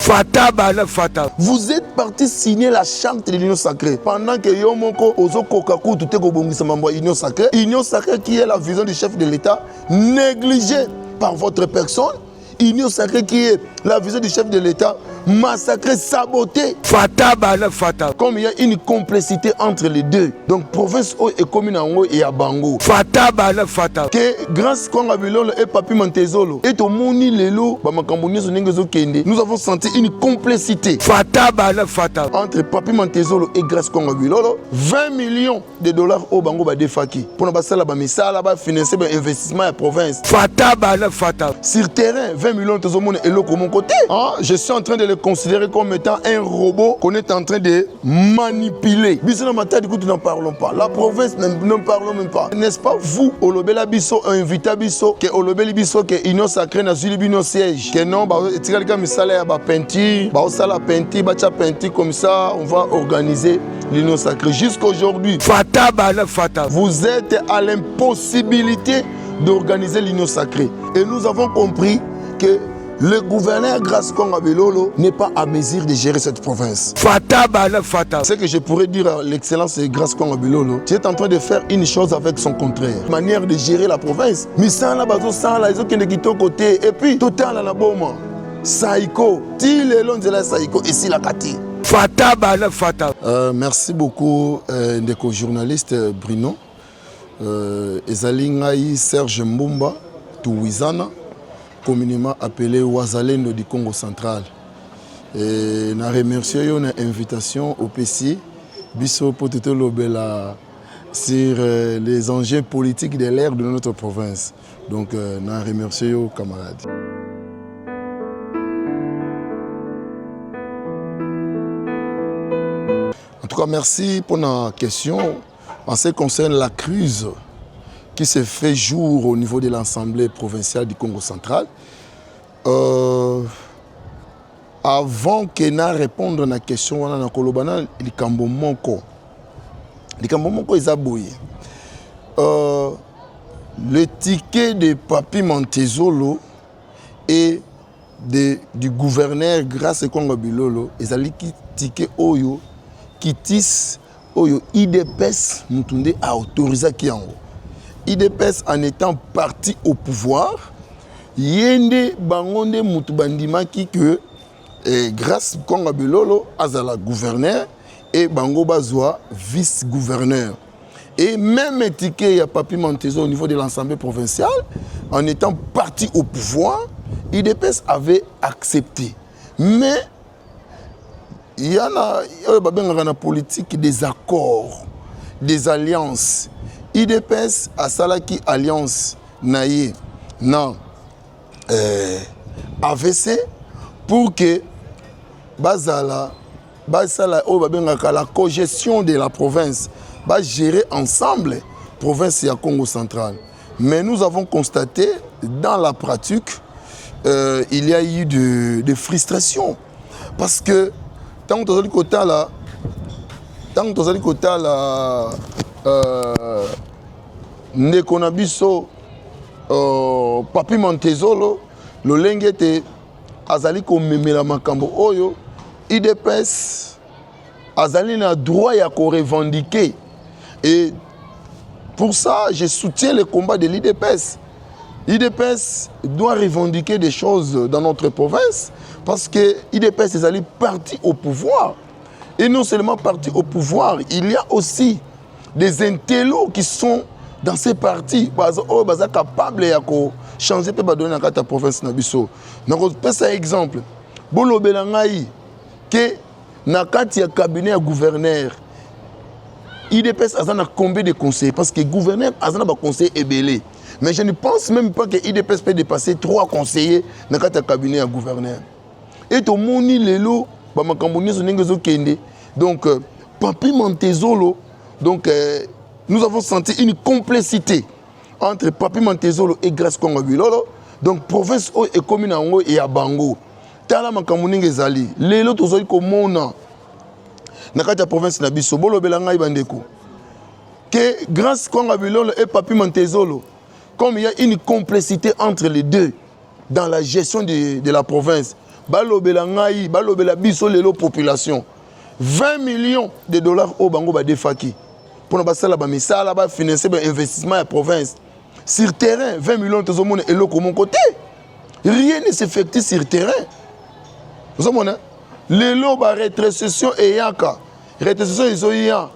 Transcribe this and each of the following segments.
Fata bana fata. Vous êtes parti signer la charte de l'union sacrée. Pendant que Yomoko Ozo Kokaku tout est Kobongisa Mambo union sacrée qui est la vision du chef de l'État négligée par votre personne. Union sacrée qui est la vision du chef de l'État massacrée, sabotée. Fata bana fata. Comme il y a une complicité entre les deux. Donc province O et commune Ango et Abango. Fata bana fata. Que grâce Konga Bilolo et Papi Mantezolo et au Moni Lelo, nous avons senti une complicité. Fata bana fata. Entre Papi Mantezolo et grâce Konga Bilolo, 20 millions de dollars au Bango Badefaki. Pour nous passer là-bas, mais ça là-bas financer l'investissement à la province. Fata bana fata. Sur terrain, 20 millions de dollars et l'eau mon côté. Ah, je suis en train de le considérer comme étant un robot qu'on est en train de manipuler. Bisona Mata, du coup, nous n'en parlons pas. La province, n'en parlons même pas. N'est-ce pas vous, Olobela Bisso, invité Bisso, que Olobeli Bisso, que Union Sacrée n'a pas de siège. Que non, tu as mis ça là, peinture, la peinture, comme ça, on va organiser l'Union Sacrée. Jusqu'aujourd'hui, Fata bana fata. Vous êtes à l'impossibilité d'organiser l'Union Sacrée. Et nous avons compris que le gouverneur Grace Konga Bilolo n'est pas à mesure de gérer cette province. Fata bana fata. Ce que je pourrais dire à l'excellence de Grace Konga Bilolo, tu es en train de faire une chose avec son contraire. Manière de gérer la province. Mais sans la base, sans la ils ont qui côté. Et puis, tout à la boma. Saïko. Ti le long de la Saïko. Et si la kati. Fata bana fata. Merci beaucoup, Ndeko journaliste Bruno. Ezali ngai Serge Mbumba, Touizana, communément appelé Wazalendo du Congo central. Et je remercie l'invitation au PC, Bisso Poteto Lobela, sur les enjeux politiques de l'ère de notre province. Donc, je remercie les camarades. En tout cas, merci pour la question. En ce qui concerne la crise qui se fait jour au niveau de l'Assemblée provinciale du Congo central, avant que je réponde à la question, on a le Kambo Monko. Le Kambo Monko est abouillé. Le ticket de Papi Mantezolo et du gouverneur grâce à Kongo Bilolo, ils ont le ticket Oyo qui tisse Oyo IDPS Moutoundé a autorisé Kiango. IDPS en étant parti au pouvoir, Yende Bangonde Moutubandima qui que grâce à Kongo Bilolo, Azala gouverneur et Bango Bazwa vice-gouverneur. Et même ticket y a Papi Mantezo au niveau de l'Assemblée provinciale, en étant parti au pouvoir, IDPS avait accepté. Mais il y a une politique des accords, des alliances. IDPS a salaki alliance naïe non AVC pour que la cogestion de la province va gérer ensemble la province du Congo central. Mais nous avons constaté dans la pratique il y a eu de frustration parce que tant que tu as côté là Nekonabiso Papi Mantezolo le lengete azali ko memela makambo oyo IDPS azali na droit ya ko revendiquer et pour ça je soutiens le combat de l'IDPS. L'IDPS doit revendiquer des choses dans notre province parce que l'IDPS est allé parti au pouvoir. Et non seulement parti au pouvoir, il y a aussi des intellos qui sont dans ces partis. Ils sont capables de changer la province. Donc, un exemple. Bolo Belangaï, que dans le cabinet à gouverneur, l'IDPS a combien de conseillers? Parce que le gouverneur a un conseiller ébélé. Mais je ne pense même pas que l'IDPS peut dépasser 3 conseillers dans le cabinet à gouverneur. Et tout le monde est donc, Papi Mantezolo, donc, nous avons senti une complicité entre Papi Mantezolo et Grace Konga Bilolo. Donc, province et commune et Abango. Tala makamuninge zali. Lelo tozali komona. Nakata province na biso bolo belanga ibandeko. Que Grace Konga Bilolo et Papi Mantezolo, comme il y a une complicité entre les deux dans la gestion de la province, balobela ngai balobela biso lelo population 20 millions de dollars au bango ba defaki pour basala ba misala ba financer ba investissement à province sur terrain 20 millions de monde et l'autre mon côté rien ne s'effectue sur terrain vous savez lelo ba rétrocession et yaka rétrocession isoya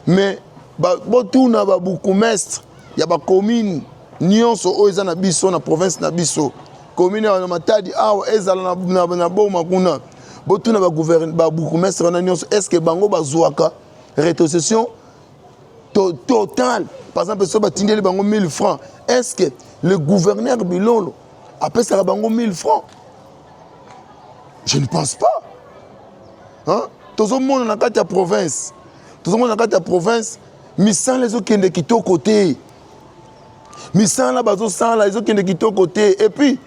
mais ba botuna ba bourgmestre ya ba commune nyonso o eza na biso na province na biso commune na Matadi awa ezala na boma kuna botuna ba gouverneur ba bourgmestre na nyonso est-ce que bango bazwaka rétrocession totale par exemple so batindeli bango 1000 francs est-ce que le gouverneur Bilolo appelle ça bango 1000 francs je ne pense pas hein tozo mona na kati ya province tozo mona na kati ya province misala les okende kitoko côté misala bazo sala les okende kitoko côté et puis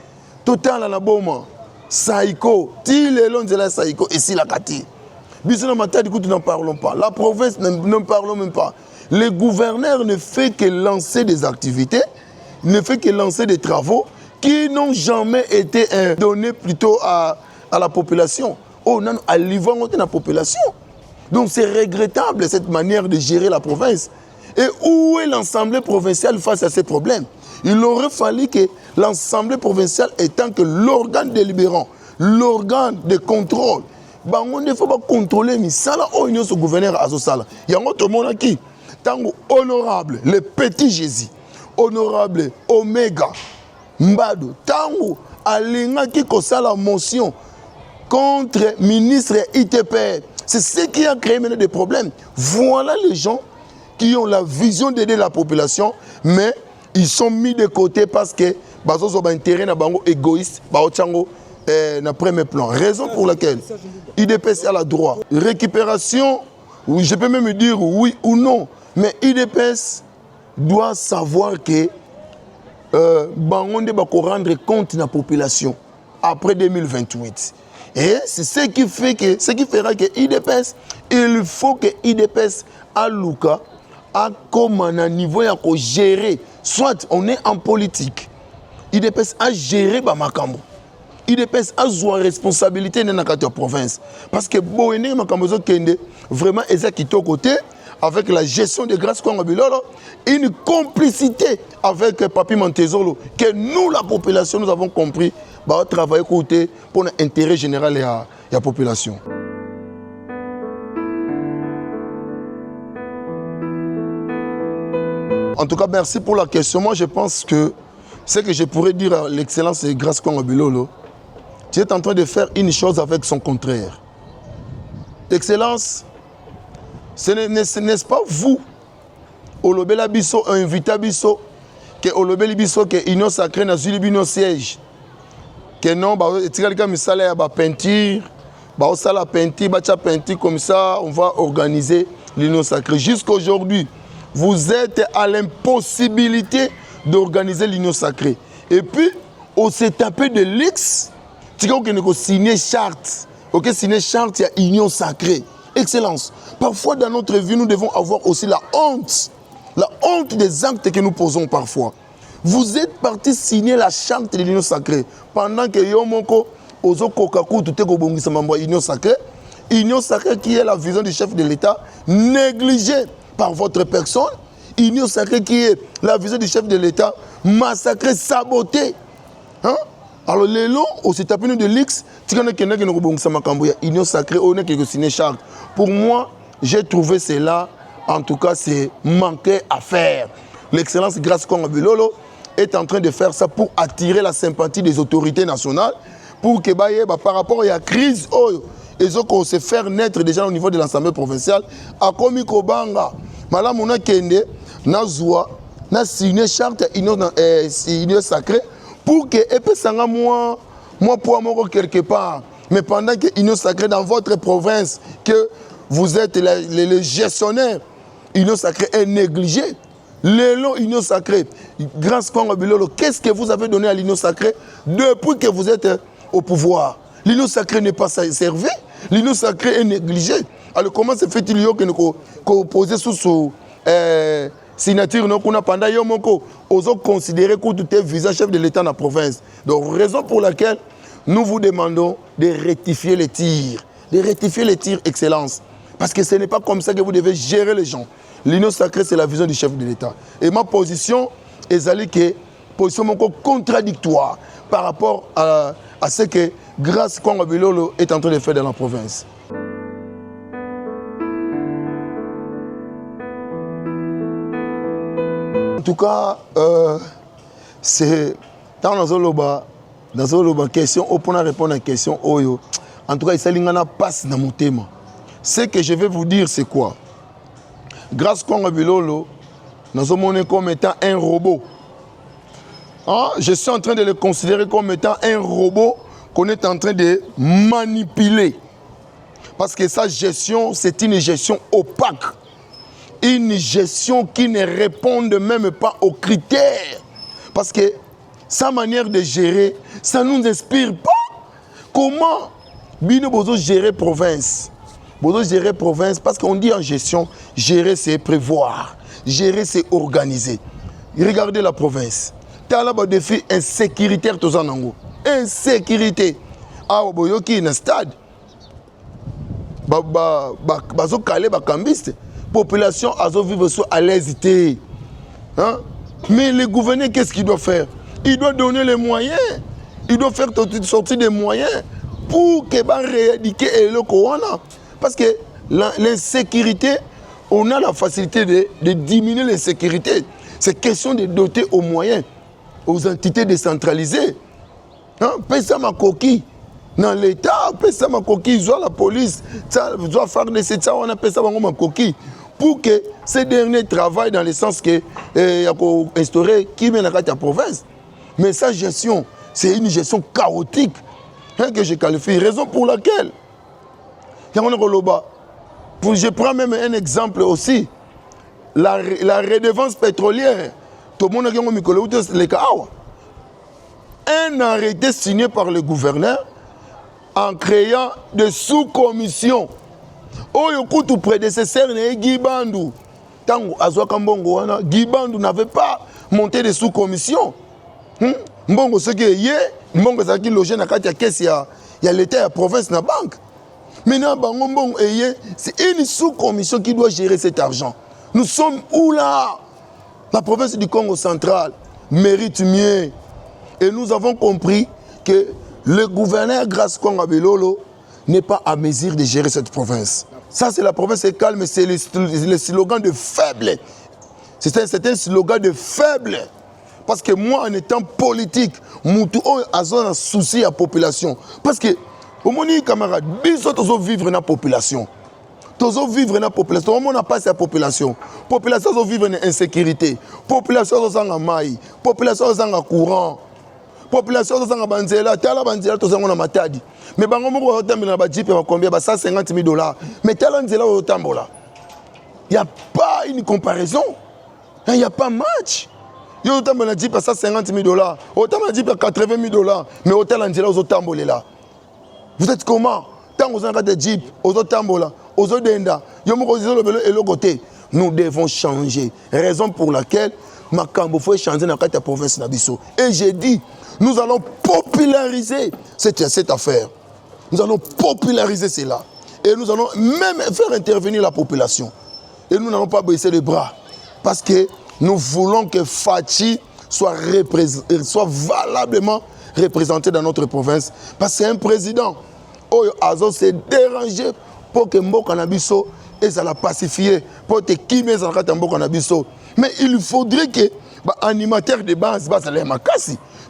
total na boma saiko ti lelo nzela saiko ici la kati biso na Matadi kutu n'en parlons pas la province ne parlons même pas le gouverneur ne fait que lancer des activités ne fait que lancer des travaux qui n'ont jamais été donnés plutôt à la population oh non à livrer la population donc c'est regrettable cette manière de gérer la province et où est l'Assemblée provinciale face à ces problèmes il aurait fallu que l'Assemblée provinciale étant que l'organe délibérant, l'organe de contrôle, il ne faut pas contrôler misala ou union ce gouverneur à Sala. Il y a un autre monde qui, tango honorable, le petit Jésus, honorable Omega, Mbado, tango alinga qui kosa la motion contre ministre ITP. C'est ce qui a créé maintenant des problèmes. Voilà les gens qui ont la vision d'aider la population, mais ils sont mis de côté parce que bazo ba intérêt na bango égoïste ba ochango na premier plan raison pour laquelle IDPS a la droit récupération oui je peux même dire oui ou non mais IDPS doit savoir que bango nde ba ko rendre compte na population après 2028 et c'est ce qui fait que ce qui fera que IDPS il faut que IDPS a luka a comme un niveau à gérer soit on est en politique IDPS a géré Bamakambo IDPS a joué responsabilité dans la province parce que Boéné Makambo Kende vraiment est qui côté avec la gestion de Grâce Congo Bilolo une complicité avec Papi Montezolo que nous la population nous avons compris bah travailler côté pour l'intérêt général de la population. En tout cas, merci pour la question. Moi, je pense que ce que je pourrais dire à l'excellence de Grâce Congo Bilolo, tu es en train de faire une chose avec son contraire. Excellence, ce n'est pas vous, Olobela Bisso, invité Bisso, que Olobeli Bisso, que Union Sacrée n'a pas siège. Que non, tu as dit salaire, peinture, la peinture, comme ça, on va organiser l'Union Sacrée. Jusqu'à aujourd'hui, vous êtes à l'impossibilité d'organiser l'Union Sacrée. Et puis, on s'est tapé de l'X. Tu vois qu'on a signé charte. Ok, signé charte, il y a Union Sacrée. Excellence. Parfois, dans notre vie, nous devons avoir aussi la honte. La honte des actes que nous posons parfois. Vous êtes parti signer la charte de l'Union Sacrée. Pendant que Yomoko, Ozo Kokaku, tout est Gobongi Samamba, Union Sacrée. Union Sacrée qui est la vision du chef de l'État, négligée par votre personne, Union Sacrée qui est la vision du chef de l'État, massacrée, sabotée. Hein? Alors les longs, on s'est tapé de l'X, Union Sacrée, on est qui signé charte. Pour moi, j'ai trouvé cela, en tout cas, c'est manqué à faire. L'excellence Grâce Congo Bilolo est en train de faire ça pour attirer la sympathie des autorités nationales, pour que par rapport à la crise, ils ont se faire naître déjà au niveau de l'Assemblée provinciale, à Komiko Banga. Madame Mouna Kende, Nazoua, n'a signé charte Union Sacrée pour que moi pour moi quelque part. Mais pendant que Union Sacrée dans votre province, que vous êtes les gestionnaires, Union Sacrée est négligée. L'élan Union Sacrée, Grâce Congo Bilolo, qu'est-ce que vous avez donné à l'Union Sacrée depuis que vous êtes au pouvoir? L'Union Sacrée n'est pas servie, l'Union Sacrée est négligée. Alors comment se fait-il que nous posons sous signature pendant Yomoko, osons considérer que tout est visage chef de l'État dans la province. Donc raison pour laquelle nous vous demandons de rectifier les tirs. De rectifier les tirs, Excellence. Parce que ce n'est pas comme ça que vous devez gérer les gens. L'union sacrée, c'est la vision du chef de l'État. Et ma position est que position contradictoire par rapport à ce que Grace Congo Bilolo est en train de faire dans la province. En tout cas, c'est dans la question, pour répondre à la question, en tout cas, il passe dans mon thème. Ce que je vais vous dire, c'est quoi? Grace Congo Bilolo, nous sommes comme étant un robot. Hein? Je suis en train de le considérer comme étant un robot qu'on est en train de manipuler. Parce que sa gestion, c'est une gestion opaque. Une gestion qui ne répond même pas aux critères. Parce que sa manière de gérer, ça ne nous inspire pas. Comment Bino Bozo gérer province? Bozo gérer province, parce qu'on dit en gestion, gérer c'est prévoir, gérer c'est organiser. Regardez la province. Tu as là un défi insécuritaire, tout ça. Insécurité. Ah, boyoki na stade. Bazo calé, bakambiste. Population a vivre à l'aisité. Hein? Mais le gouverneur, qu'est-ce qu'il doit faire? Il doit donner les moyens. Il doit faire sortir des moyens pour que rééduquer le Corona. Parce que l'insécurité, on a la facilité de diminuer l'insécurité. C'est question de doter aux moyens, aux entités décentralisées. Hein? Pesa ma coquille. Dans l'État, pesa ma coquille, soit la police, soit faire des ça, on a pesa ma coquille. Pour que ces derniers travaillent dans le sens que il y a instauré qui mène à la province. Mais sa gestion, c'est une gestion chaotique hein, que je qualifie. Raison pour laquelle, je prends même un exemple aussi. La redevance pétrolière. Tout le monde a un arrêté signé par le gouverneur en créant des sous-commissions. Tout prédécesseur, Guy Bandou. Guy Bandou n'avait pas monté des sous-commissions. Mbongo ce qui est hier, Mbongo ça qui logé dans la caisse, il y a l'État, il y a la province, la banque. Maintenant, c'est une sous-commission qui doit gérer cet argent. Nous sommes où là? La province du Congo central mérite mieux. Et nous avons compris que le gouverneur Grace Congo Bilolo n'est pas à mesure de gérer cette province. Ça, c'est la province est calme, c'est le slogan de faible. C'est un slogan de faible. Parce que moi, en étant politique, je suis un souci à la population. Parce que, au moins, camarades, nous devons vivre dans la population. Nous devons vivre dans la population. On n'a pas cette population. La population doit vivre dans l'insécurité. La population doit vivre dans la population doit vivre dans le courant. La population doit vivre dans la banzela. Tu as la banzela, tu as la matadi. Mais si on a un jeep, combien? 150 000 $. Mais tu as la banzela, il n'y a pas une comparaison. Il n'y a pas match. Il y a un jeep à 150 000 $. Autant un jeep à 80 000 $. Mais autant la banzela, là. Vous êtes comment? Tant que vous avez des jeeps, aux tambola, aux denda, nous devons changer. Raison pour laquelle Makambo faut changer dans la province Nabiso. Et j'ai dit, nous allons populariser cette affaire. Nous allons populariser cela. Et nous allons même faire intervenir la population. Et nous n'allons pas baisser les bras. Parce que nous voulons que Fachi soit valablement représenté dans notre province. Parce que c'est un président. Oyo Azo s'est dérangé pour que Mboka Nabiso et ça l'a pacifié, pour que Kimé Zalakata Mboka Nabiso. Mais il faudrait que l'animateur de base,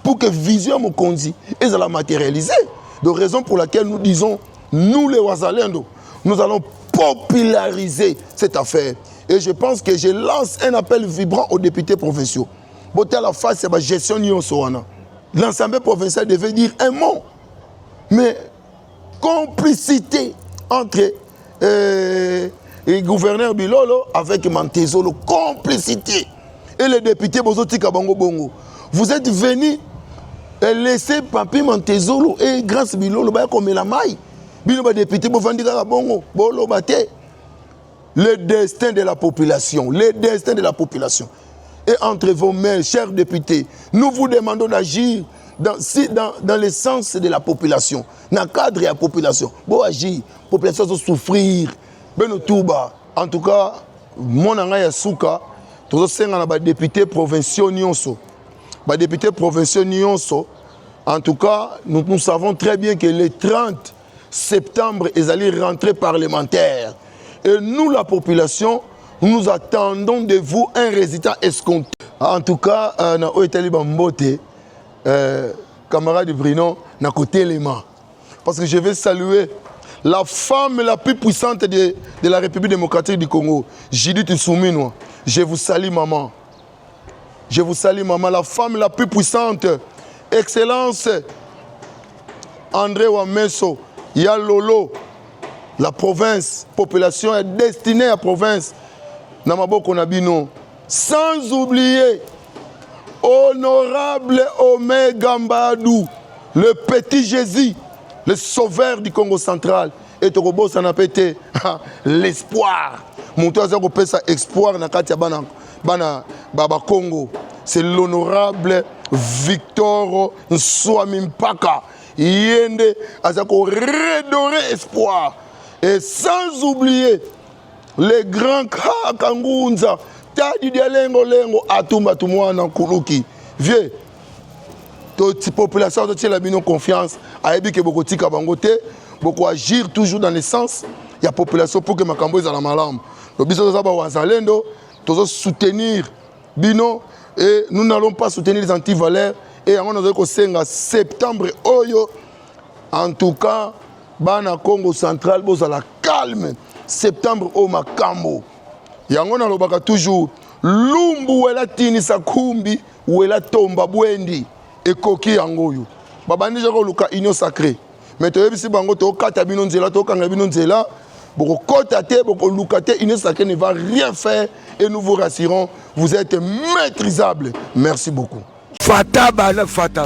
pour que Vision Mokonzi et ça l'a matérialisé. De raison pour laquelle nous disons, nous les Ouazalendo, nous allons populariser cette affaire. Et je pense que je lance un appel vibrant aux députés provinciaux. Boté à la face, c'est la gestion de l'Assemblée. L'Assemblée provinciale devait dire un mot. Mais complicité entre le gouverneur Bilolo avec Mantezolo, complicité. Et les députés Bozoti Kabango Bongo. Vous êtes venus laisser Papi Mantezolo et Grace Bilolo comme la maille. Bilolo député Bovandika Bongo, Bolo Bate. Le destin de la population, le destin de la population. Et entre vos mains, chers députés, nous vous demandons d'agir dans le sens de la population, dans le cadre de la population, bon agir, la population va souffrir, ben touba. En tout cas, mon anga ya souka, tous les députés provinciaux nyonso, députés provinciaux nyonso. En tout cas, nous savons très bien que le 30 septembre, ils allaient rentrer parlementaire. Et nous, la population, nous attendons de vous un résultat escompté. En tout cas, na Oetali Bambote, camarade Bruno, na côté Léman. Parce que je vais saluer la femme la plus puissante de la République démocratique du Congo, Judith Souminoua. Je vous salue, maman. Je vous salue, maman. La femme la plus puissante, Excellence André Wameso, Yalolo. La province, population est destinée à la province. Namaboko Nabino. Sans oublier, honorable Omega Mbadou, le petit Jésus, le sauveur du Congo central. Et Togobo s'en a pété l'espoir. Mon toit a ça espoir na Katia Bana Congo. C'est l'honorable Victor Nswamimpaka. Yende Azako redorer espoir. Et sans oublier les grands Kangunza, Tadi Dialengo Lengo, Atumba Tumwana Kuluki. Vieux, toute population de la bino confiance, a ébi que beaucoup de Kabangote, beaucoup agir toujours dans le sens, il y a population pour que Makambo soit la malam. Le biso de Wazalendo, tous soutenir Bino, et nous n'allons pas soutenir les antivaleurs, et on a septembre, Oyo, en tout cas, Bana Congo central, la calme. Septembre au Makambo. Yango na lobaka toujours lumbu wela tini sakumbi wela tomba bwendi ekoki yango yo. Babandi jako luka union sacrée. Mais to yebisi bango to kata bino nzela to kanga bino nzela boko kota te boko luka te union sacrée ne va rien faire et nous vous rassurons, vous êtes maîtrisable. Merci beaucoup. Fata bala fata.